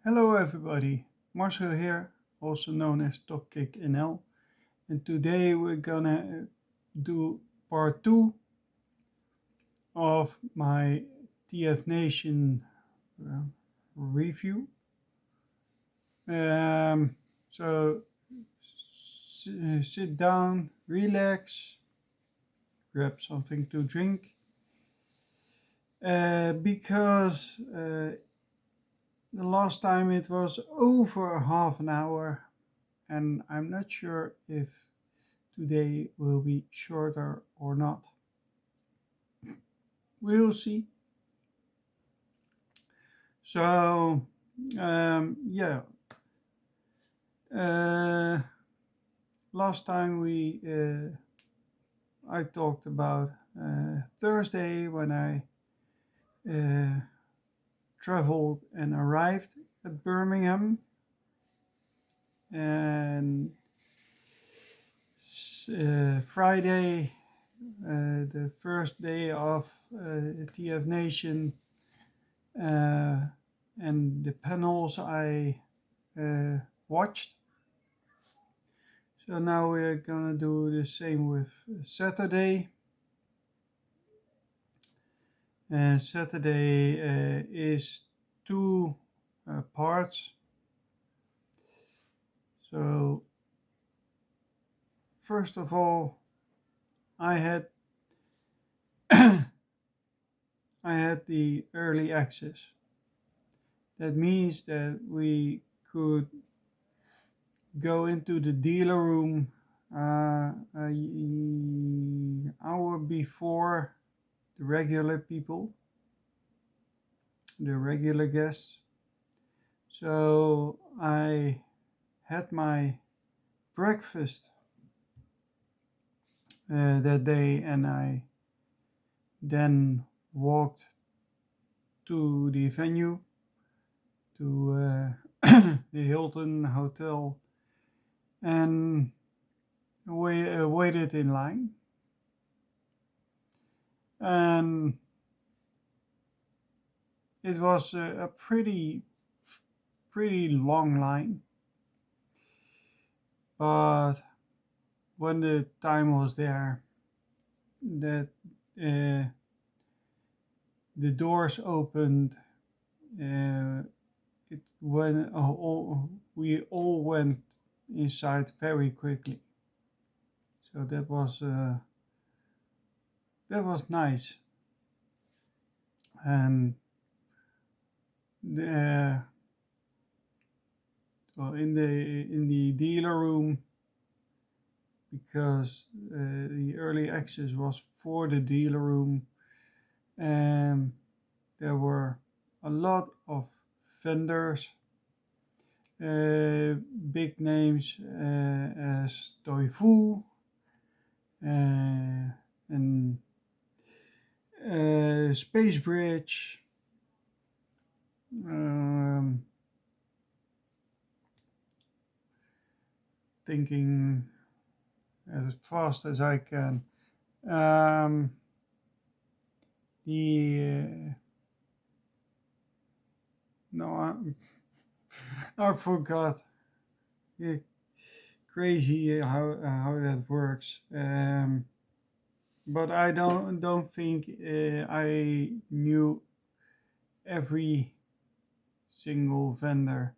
Hello everybody, Marcel here, also known as Topkick NL, and today we're gonna do part 2 of my TFNation uh, review. So sit down, relax, grab something to drink, because the last time it was over half an hour, and I'm not sure if today will be shorter or not. We'll see. So, yeah, uh, last time I talked about Thursday when I uh, traveled and arrived at Birmingham, and Friday, the first day of TF Nation, uh, and the panels I watched. So now we're gonna do the same with Saturday. Saturday is two parts. So first of all, I had I had the early access. That means that we could go into the dealer room an hour before the regular people, the regular guests. So I had my breakfast that day, and I then walked to the venue, to the Hilton Hotel, and waited in line. And it was a pretty long line, but when the time was there, that uh, the doors opened, uh, we all went inside very quickly. So that was nice. And the, well, in the dealer room, because the early access was for the dealer room, and there were a lot of vendors, big names as Toifu and Space Bridge, um, thinking as fast as I can. Um, the no, I forgot. Yeah, crazy how that works. But I don't think I knew every single vendor,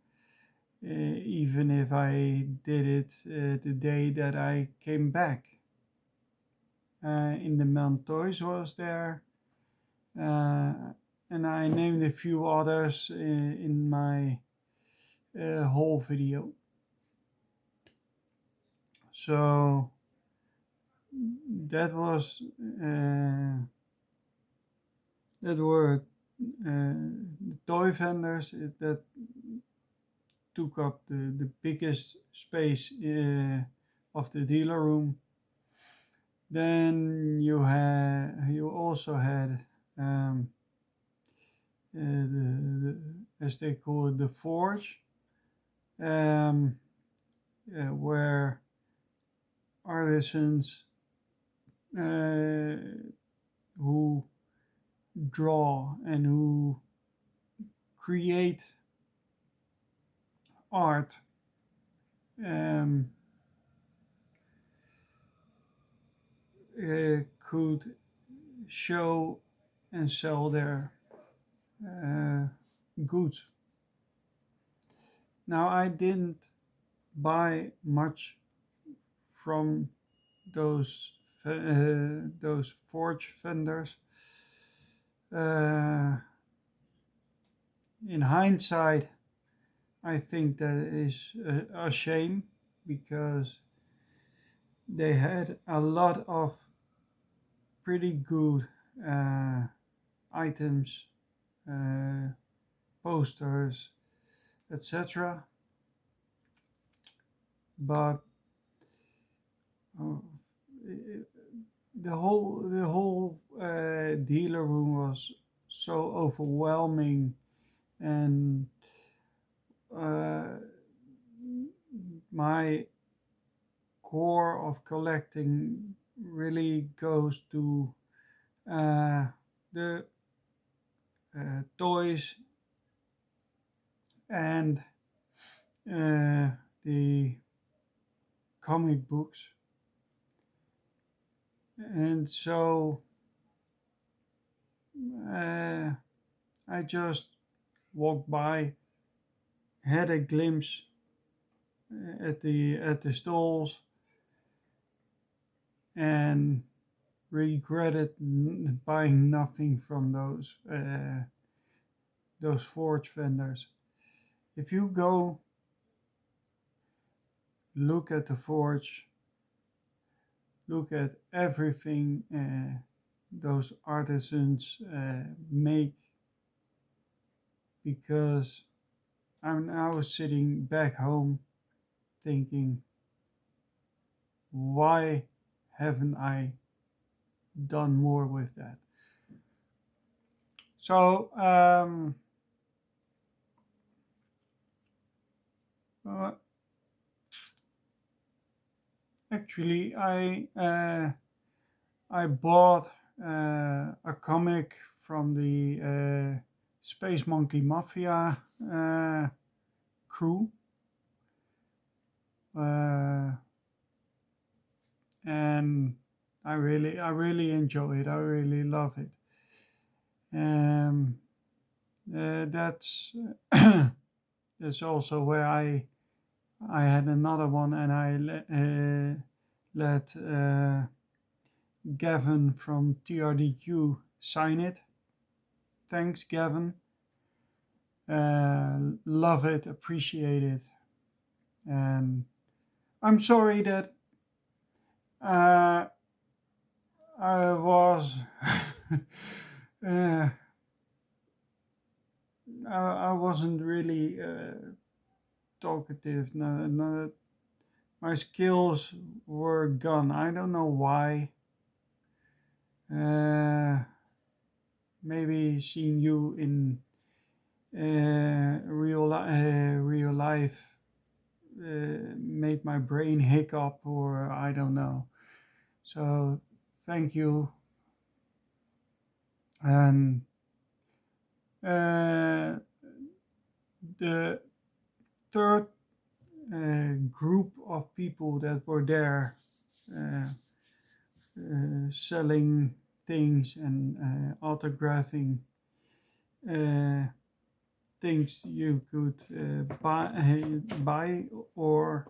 even if I did it the day that I came back. In the Toys was there, uh, and I named a few others in my whole video. So that was that were the toy vendors that took up the biggest space of the dealer room. Then you also had as they call it, the forge, um, where artisans uh, who draw and who create art um, could show and sell their uh, goods. Now, I didn't buy much from those forge vendors. Uh, in hindsight, I think that is a shame because they had a lot of pretty good uh, items, uh, posters, etc. But uh, the whole dealer room was so overwhelming, and uh, my core of collecting really goes to uh, the toys and uh, the comic books. And so uh, I just walked by, had a glimpse at the stalls, and regretted buying nothing from those forge vendors. If you go look at the forge, look at everything those artisans make, because I'm now sitting back home thinking, why haven't I done more with that? So uh, actually, I bought a comic from the Space Monkey Mafia uh, crew, uh, and I really enjoy it. I really love it. Um, that's that's also where I had another one, and I let Gavin from TRDQ sign it. Thanks, Gavin. Love it, appreciate it, and I'm sorry that uh, I was uh, I wasn't really talkative. No, no, my skills were gone. I don't know why. Uh, Maybe seeing you in real life made my brain hiccup, or I don't know. So thank you. And uh, the third group of people that were there uh, selling things and autographing uh, things you could buy, or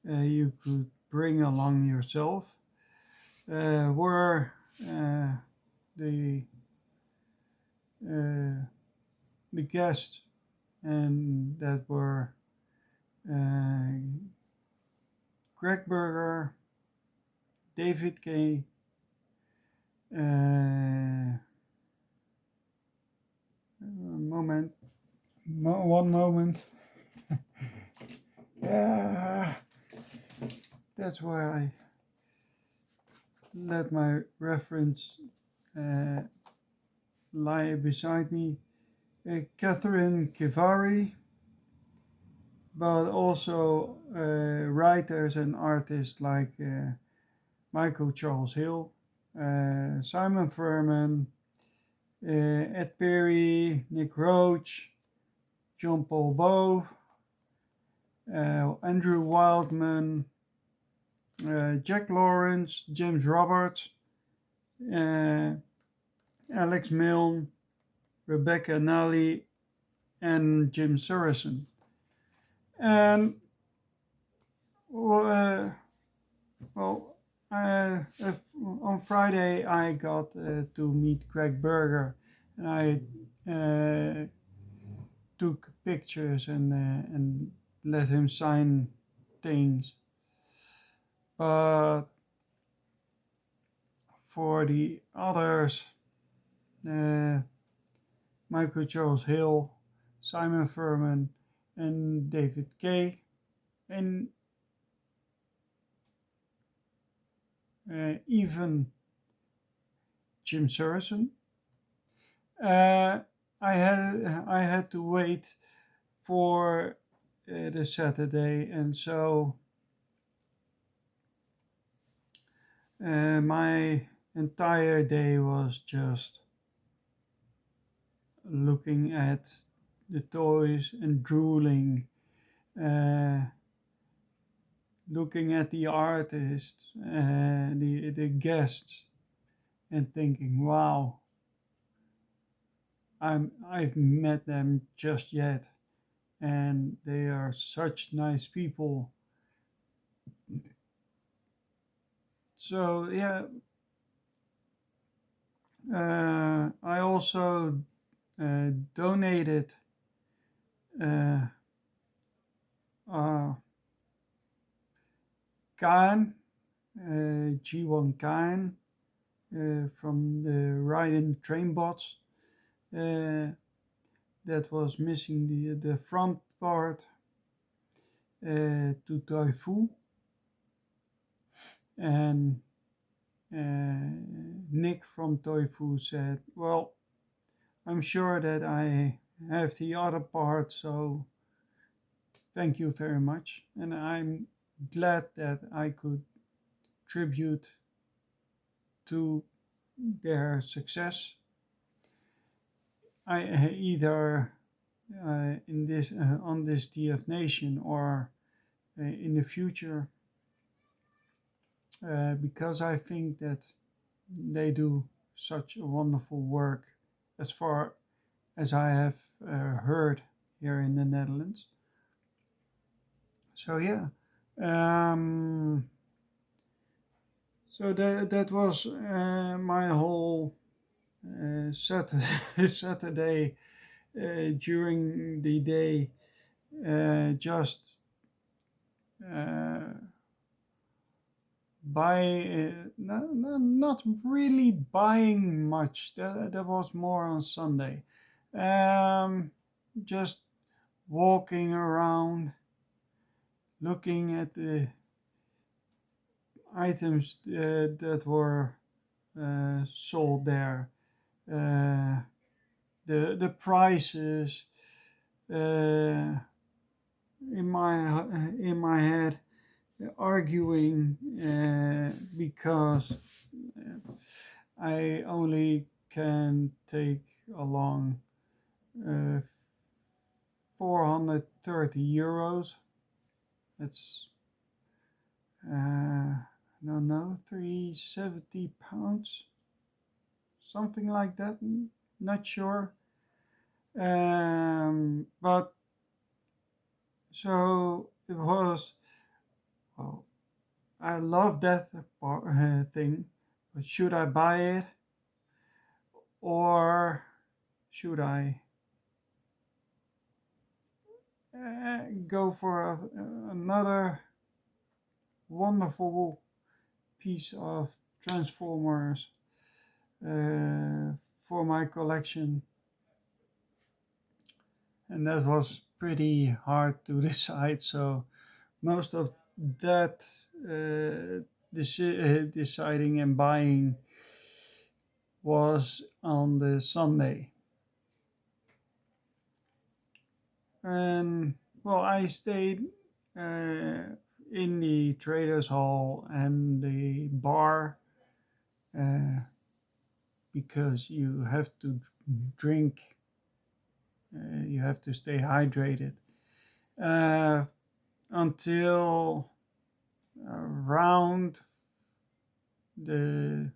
you could bring along yourself, were uh, the uh, the guests, and that were uh, Greg Berger, David K. Moment, one moment. Yeah, that's where I let my reference uh, lie beside me. Catherine Kivari, but also writers and artists like Michael Charles Hill, Simon Furman, Ed Perry, Nick Roach, John Paul Bove, Andrew Wildman, Jack Lawrence, James Roberts, uh, Alex Milne, Rebecca Nally, and Jim Saracen. And uh, well, on Friday I got to meet Greg Berger, and I took pictures and let him sign things. But for the others, uh, Michael Charles Hill, Simon Furman, and David Kay, and even Jim Saracen. Uh, I had to wait for the Saturday, and so my entire day was just looking at the toys and drooling, uh, looking at the artists, the guests, and thinking, "Wow, I've met them just yet, and they are such nice people." So yeah, I also donated uh, uh, Khan, G1 Khan, from the Raiden train bots, uh, that was missing the front part, to Toifu. And Nick from Toifu said, "Well, I'm sure that I have the other part, so thank you very much." And I'm glad that I could tribute to their success. I either in this on this TFNation or in the future, because I think that they do such a wonderful work as far as I have heard here in the Netherlands. So yeah, um, so that was my whole Saturday, Saturday during the day, just uh, not really buying much. That was more on Sunday. Just walking around, looking at the items that were sold there, uh, the prices, uh, in my head, arguing, because I only can take along uh, 430 euros. That's no, no, 370 pounds, something like that. Not sure. But so it was. Well, I love that thing, but should I buy it, or should I go for another wonderful piece of Transformers for my collection? And that was pretty hard to decide. So most of that deciding and buying was on the Sunday. And well, I stayed in the traders hall and the bar, uh, because you have to drink, you have to stay hydrated. Uh, until around the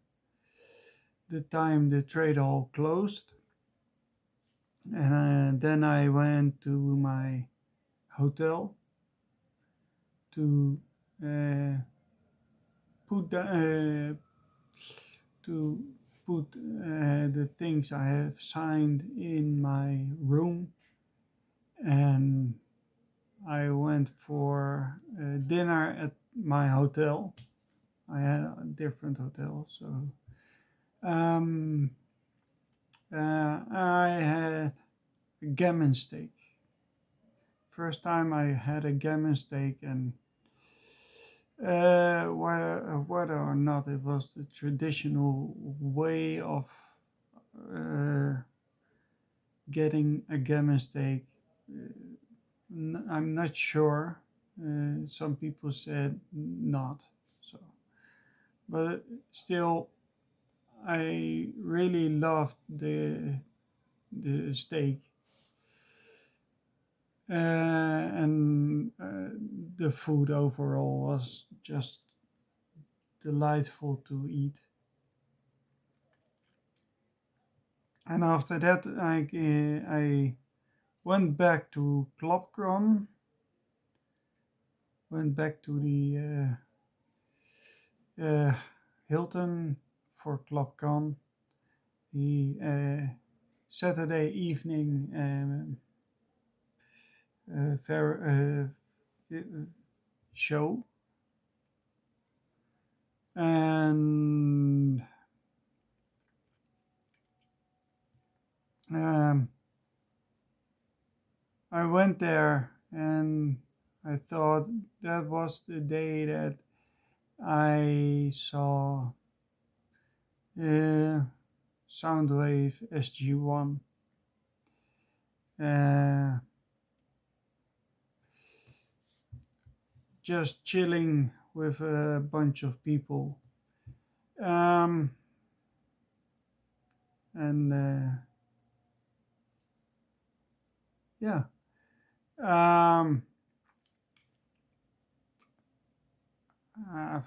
the time the trade hall closed, and then I went to my hotel to uh, put to put the things I have signed in my room, and I went for dinner at my hotel. I had a different hotel, so um, I had a gammon steak. First time I had a gammon steak, and whether or not it was the traditional way of uh, getting a gammon steak, uh, I'm not sure. Some people said not. So, but still, I really loved the steak, and the food overall was just delightful to eat. And after that, I went back to Klopkron, went back to the Hilton for Klopkron. The Saturday evening fair show, and um, I went there, and I thought that was the day that I saw uh, Soundwave SG1, uh, just chilling with a bunch of people. Um, and yeah, um, I've,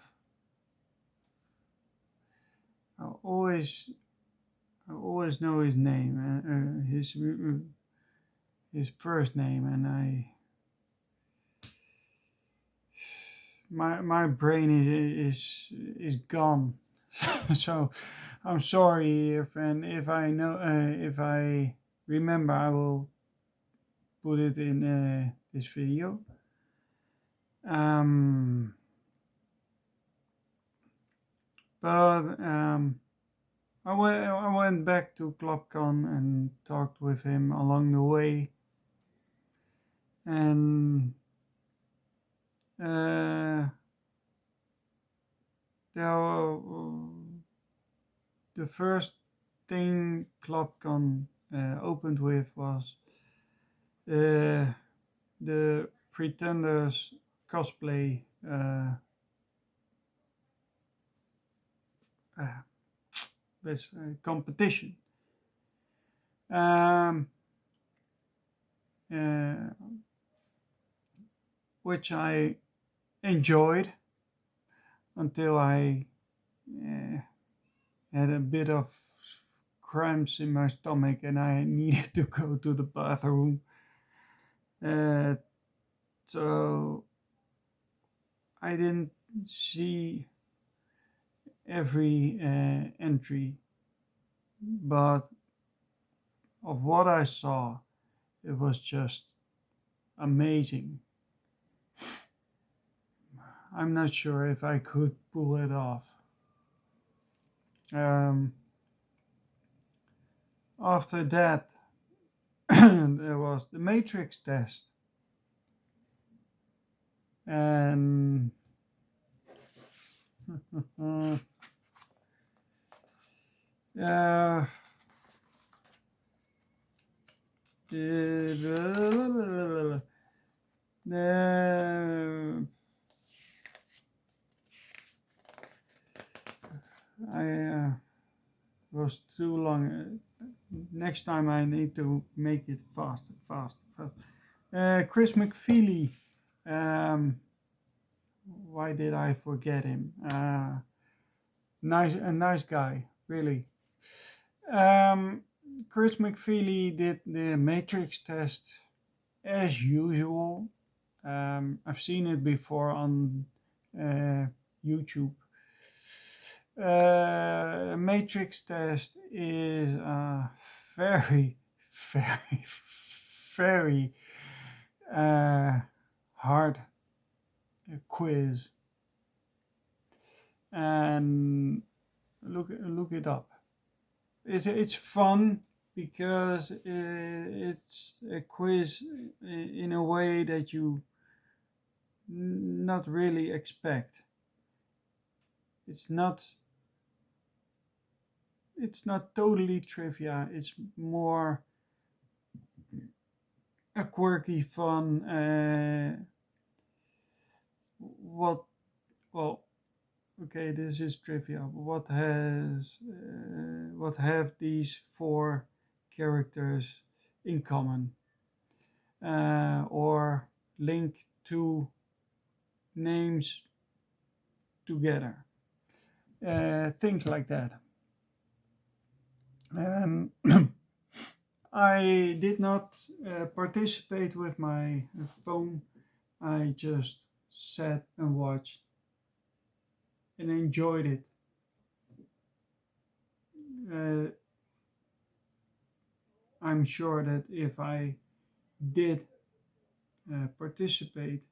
I I always know his name, his first name, and my brain is gone. So I'm sorry if I know if I remember, I will put it in this video. Um, but I went back to ClubCon and talked with him along the way, and uh, there, the first thing ClubCon opened with was uh, the Pretenders cosplay uh, competition, um, uh, which I enjoyed until I uh, had a bit of cramps in my stomach and I needed to go to the bathroom. Uh, so I didn't see every entry, but of what I saw, it was just amazing. I'm not sure if I could pull it off. Um, After that, there was the Matrix test, and uh, the, the I was too long. Next time I need to make it fast, fast, fast. Chris McFeely Um, why did I forget him? A nice guy, really. Um, Chris McFeely did the Matrix test as usual. I've seen it before on uh, YouTube. Matrix test is a very, very, very uh, hard quiz, and look it up. It's fun because it's a quiz in a way that you not really expect. It's not it's not totally trivia. It's more a quirky fun. What well okay, this is trivia. What have these four characters in common, or link two names together? Things like that. And I did not participate with my phone. I just sat and watched and enjoyed it. Uh, I'm sure that if I did participate,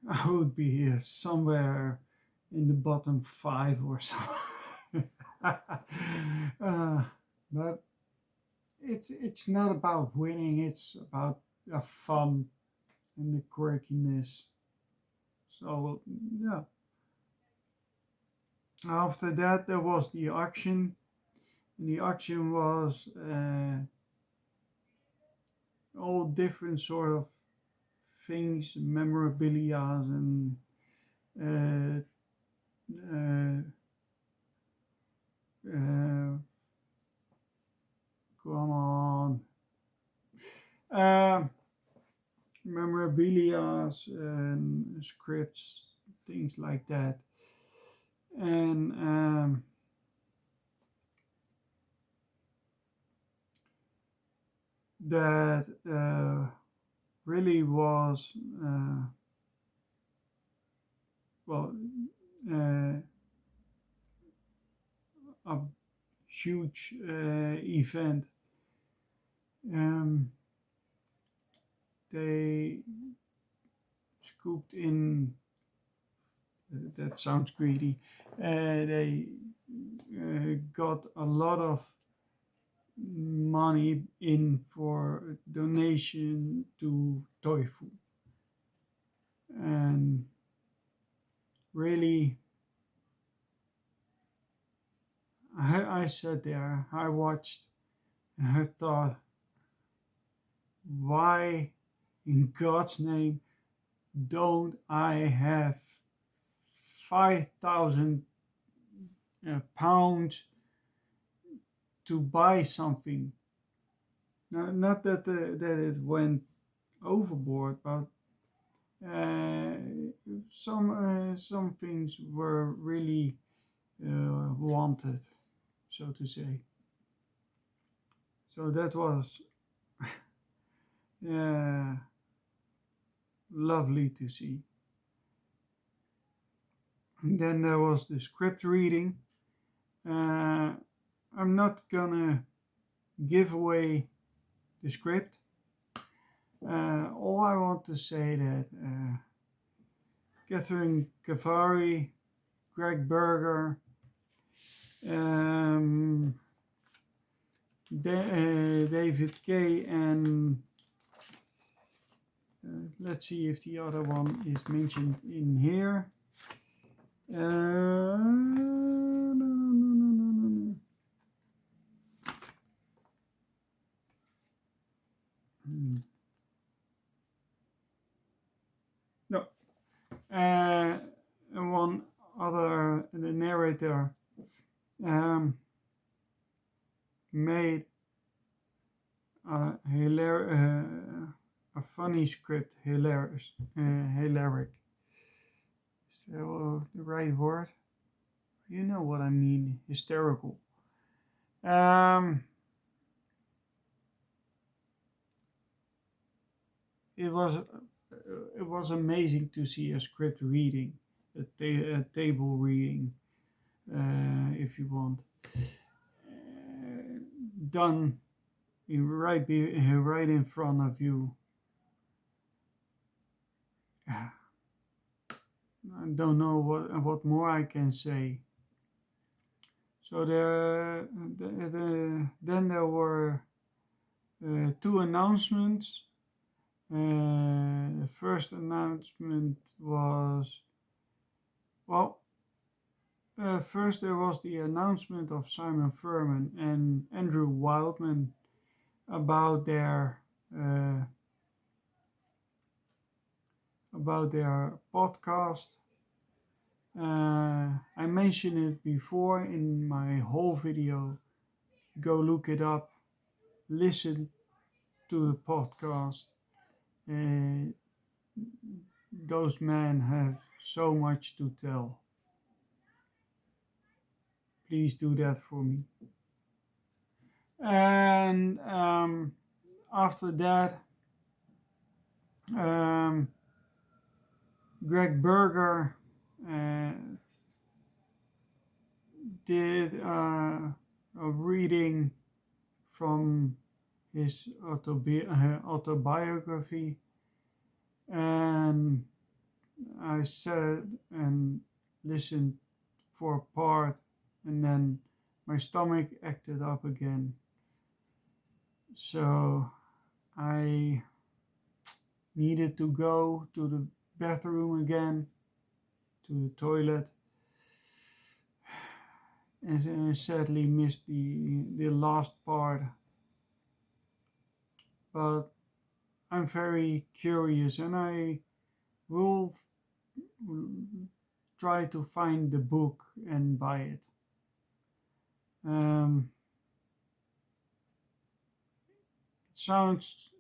I would be somewhere in the bottom five or something. But it's not about winning. It's about the fun and the quirkiness. So yeah. After that, there was the auction. And the auction was all different sort of things, memorabilia, and uh, uh, uh, come on, uh, memorabilia and scripts, things like that, and that really was well uh, a huge event. Um, they scooped in. That sounds greedy. They got a lot of money in for donation to tofu, and really, I sat there, I watched, and I thought, why in God's name don't I have 5,000 pounds to buy something? Not that that it went overboard, but uh, some things were really wanted, so to say. So that was uh, lovely to see. And then there was the script reading. Uh, I'm not gonna give away the script. All I want to say that Catherine Cavari, Greg Berger, um, David Kay, and let's see if the other one is mentioned in here. No. No. And one other, the narrator um, made a funny script, hilarious, hilaric. Is that the right word? You know what I mean, hysterical. Um, it was it was amazing to see a script reading, a table reading, if you want, done right in front of you. I don't know what more I can say. So then there were two announcements. The first announcement was, well, first there was the announcement of Simon Furman and Andrew Wildman about uh, their podcast. I mentioned it before in my whole video. Go look it up. Listen to the podcast. Uh, those men have so much to tell. Please do that for me. And after that, um, Greg Berger uh, did a reading from his autobiography, and I said and listened for a part, and then my stomach acted up again. So I needed to go to the bathroom again, to the toilet, and sadly missed the last part. But I'm very curious, and I will try to find the book and buy it. It sounds,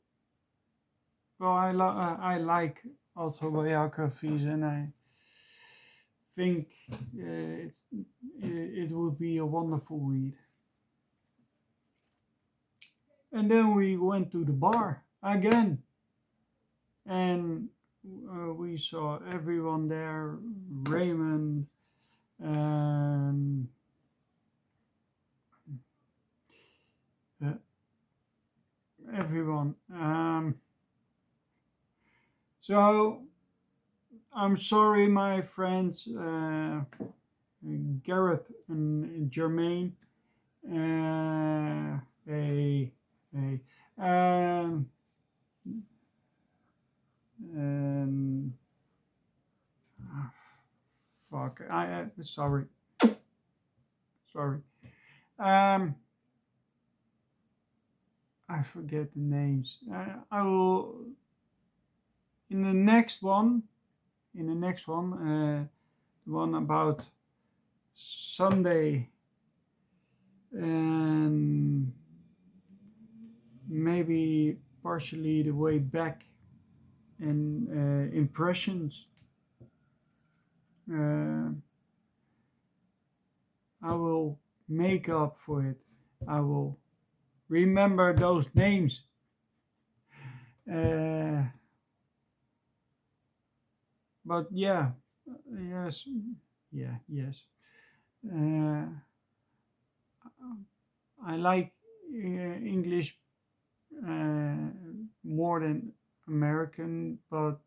well. I like autobiographies, and I think it would be a wonderful read. And then we went to the bar again, and we saw everyone there, Raymond and uh, everyone. So I'm sorry, my friends, Gareth and Jermaine. Hey, hey. Um, um, fuck. Sorry, sorry. Um, I forget the names. I will in the next one. In the next one, the one about Sunday, and maybe partially the way back, and impressions. Uh, I will make up for it. I will remember those names. Uh, but yeah, yes, yeah, yes. Uh, I like English uh, more than American, but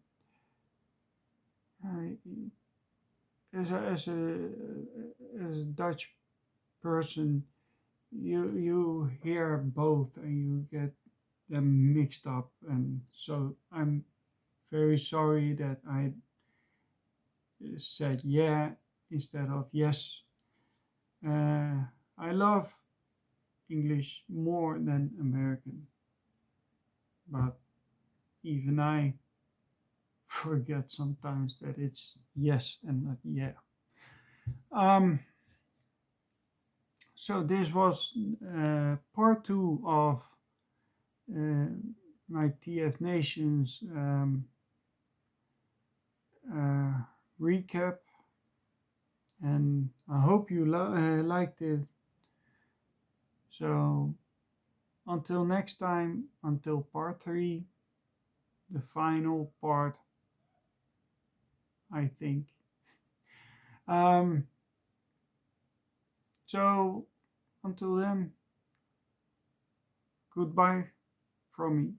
uh, as a Dutch person, you hear both and you get them mixed up, and so I'm very sorry that I said yeah instead of yes. I love English more than American, but even I forget sometimes that it's yes and not yeah. Um, so this was part two of uh, my TFNations uh, recap, and I hope you liked it. So until next time, until part 3, the final part, I think. Um, so until then, goodbye from me.